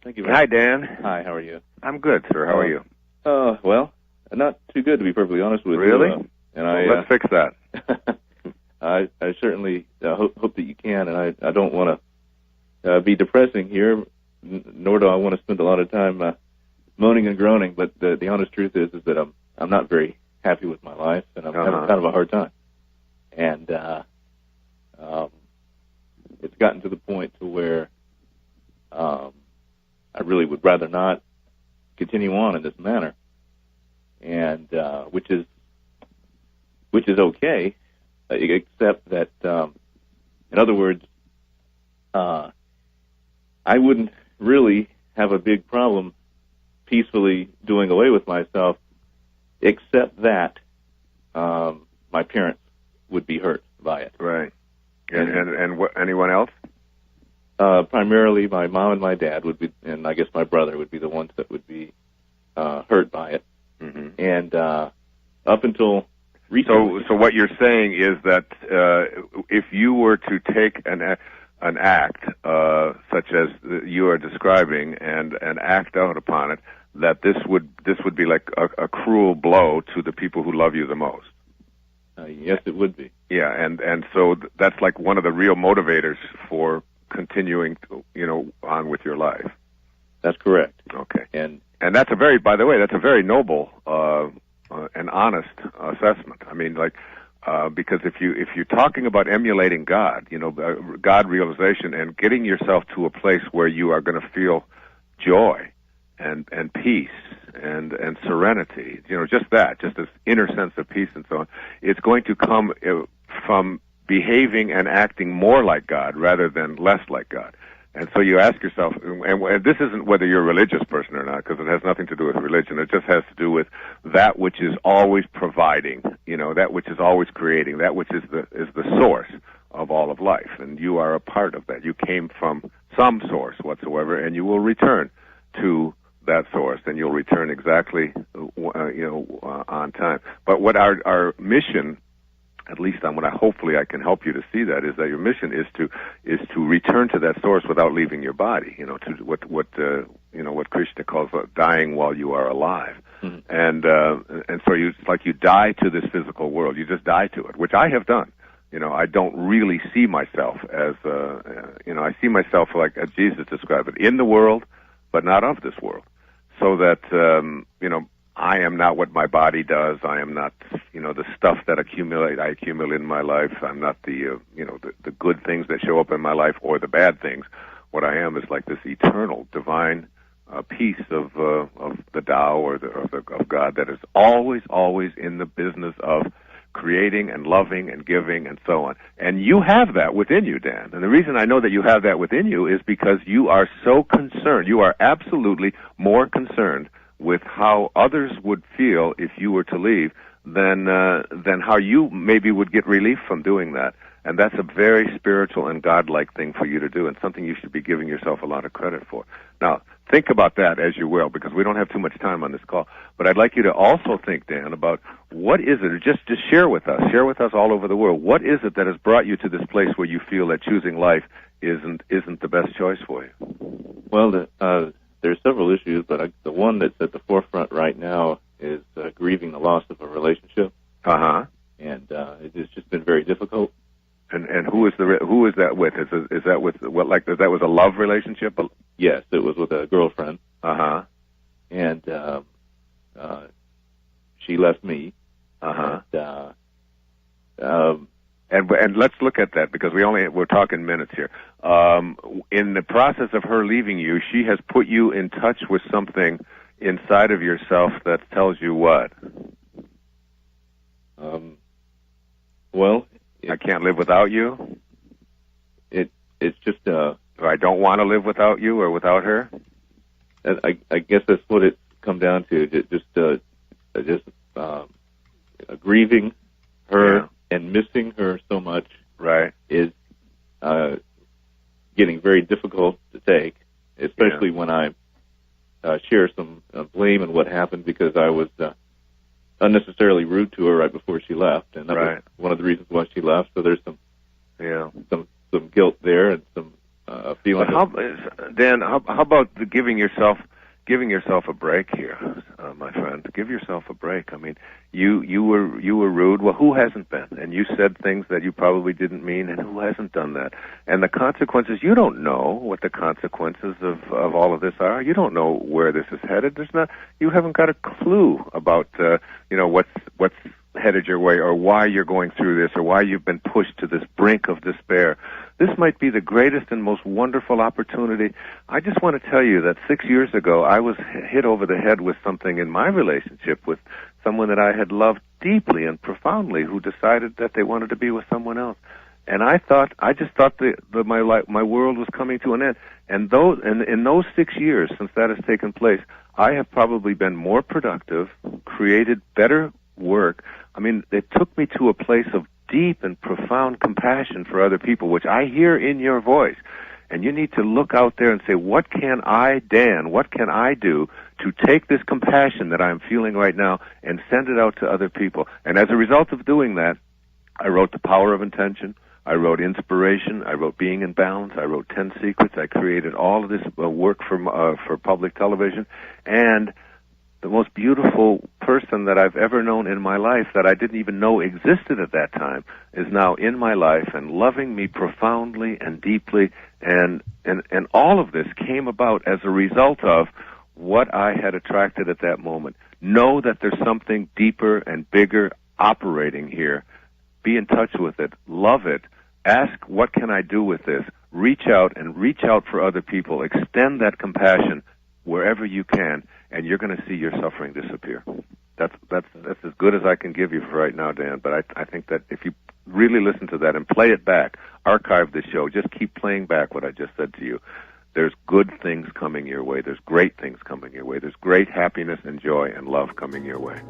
Thank you very much. Hi, Dan. Hi, how are you? I'm good, sir. How are you? Well, not too good, to be perfectly honest with you. Really? Let's fix that. I certainly hope that you can, and I don't want to be depressing here, nor do I want to spend a lot of time moaning and groaning, but the honest truth is that I'm not very happy with my life, and I'm having kind of a hard time. And it's gotten to the point to where I really would rather not continue on in this manner, and which is okay, except that, in other words, I wouldn't really have a big problem peacefully doing away with myself, except that my parents would be hurt by it. Right. And what, anyone else? Primarily my mom and my dad would be, and I guess my brother would be the ones that would be hurt by it. Mm-hmm. And up until recently... So what you're saying is that if you were to take an act such as you are describing and act out upon it, that this would be like a cruel blow to the people who love you the most. Yes, it would be. Yeah, and so that's like one of the real motivators for continuing on with your life. That's correct. Okay. And that's by the way, that's a very noble and honest assessment. I mean, because if you're talking about emulating God, God realization and getting yourself to a place where you are going to feel joy and peace and serenity, just this inner sense of peace and so on, it's going to come from behaving and acting more like God rather than less like God. And so you ask yourself, and this isn't whether you're a religious person or not, because it has nothing to do with religion. It just has to do with that which is always providing, that which is always creating, that which is the source of all of life. And you are a part of that. You came from some source whatsoever, and you will return to that source, and you'll return exactly, on time. But what our mission, at least hopefully I can help you to see that, is that your mission is to return to that source without leaving your body. To what Krishna calls dying while you are alive. Mm-hmm. And so it's like you die to this physical world. You just die to it, which I have done. I don't really see myself as I see myself like as Jesus described it, in the world, but not of this world. So that I am not what my body does. I am not, the stuff that I accumulate in my life. I'm not the good things that show up in my life or the bad things. What I am is like this eternal, divine piece of the Tao or of God that is always, always in the business of creating and loving and giving and so on. And you have that within you, Dan. And the reason I know that you have that within you is because you are so concerned. You are absolutely more concerned with how others would feel if you were to leave than how you maybe would get relief from doing that. And that's a very spiritual and godlike thing for you to do, and something you should be giving yourself a lot of credit for. Now, think about that as you will, because we don't have too much time on this call. But I'd like you to also think, Dan, about what is it, or just share with us all over the world, what is it that has brought you to this place where you feel that choosing life isn't the best choice for you? Well, there's several issues, but the one that's at the forefront right now is grieving the loss of a relationship. Uh-huh. And it's just been very difficult. And who is that with? Is that with that was a love relationship? Yes, it was with a girlfriend. Uh-huh. And she left me. Uh-huh. And let's look at that, because we're talking minutes here. In the process of her leaving you, she has put you in touch with something inside of yourself that tells you what? Well, I can't live without you. It's just I don't want to live without you or without her. I guess that's what it's come down to. Just grieving her and missing her so much. Right. Is getting very difficult to take, especially when I share some blame in what happened, because I was unnecessarily rude to her right before she left, and that was one of the reasons why she left. So there's some guilt there, and some feeling. Dan, how about giving yourself a break here, my friend? Give yourself a break. I mean, you were rude. Well, who hasn't been? And you said things that you probably didn't mean, and who hasn't done that? And the consequences, you don't know what the consequences of all of this are. You don't know where this is headed. You haven't got a clue about what's headed your way, or why you're going through this, or why you've been pushed to this brink of despair. This might be the greatest and most wonderful opportunity. I just want to tell you that 6 years ago, I was hit over the head with something in my relationship with someone that I had loved deeply and profoundly, who decided that they wanted to be with someone else. And I just thought that my world was coming to an end. And in those 6 years since that has taken place, I have probably been more productive, created better work. I mean, it took me to a place of deep and profound compassion for other people, which I hear in your voice. And you need to look out there and say, what can I, Dan, what can I do to take this compassion that I'm feeling right now and send it out to other people? And as a result of doing that, I wrote The Power of Intention. I wrote Inspiration. I wrote Being in Balance. I wrote 10 Secrets. I created all of this work for public television. And the most beautiful person that I've ever known in my life, that I didn't even know existed at that time, is now in my life and loving me profoundly and deeply. And all of this came about as a result of what I had attracted at that moment. Know that there's something deeper and bigger operating here. Be in touch with it. Love it. Ask, what can I do with this? Reach out for other people. Extend that compassion wherever you can, and you're going to see your suffering disappear. That's as good as I can give you for right now, Dan. But I think that if you really listen to that and play it back, archive the show, just keep playing back what I just said to you. There's good things coming your way. There's great things coming your way. There's great happiness and joy and love coming your way.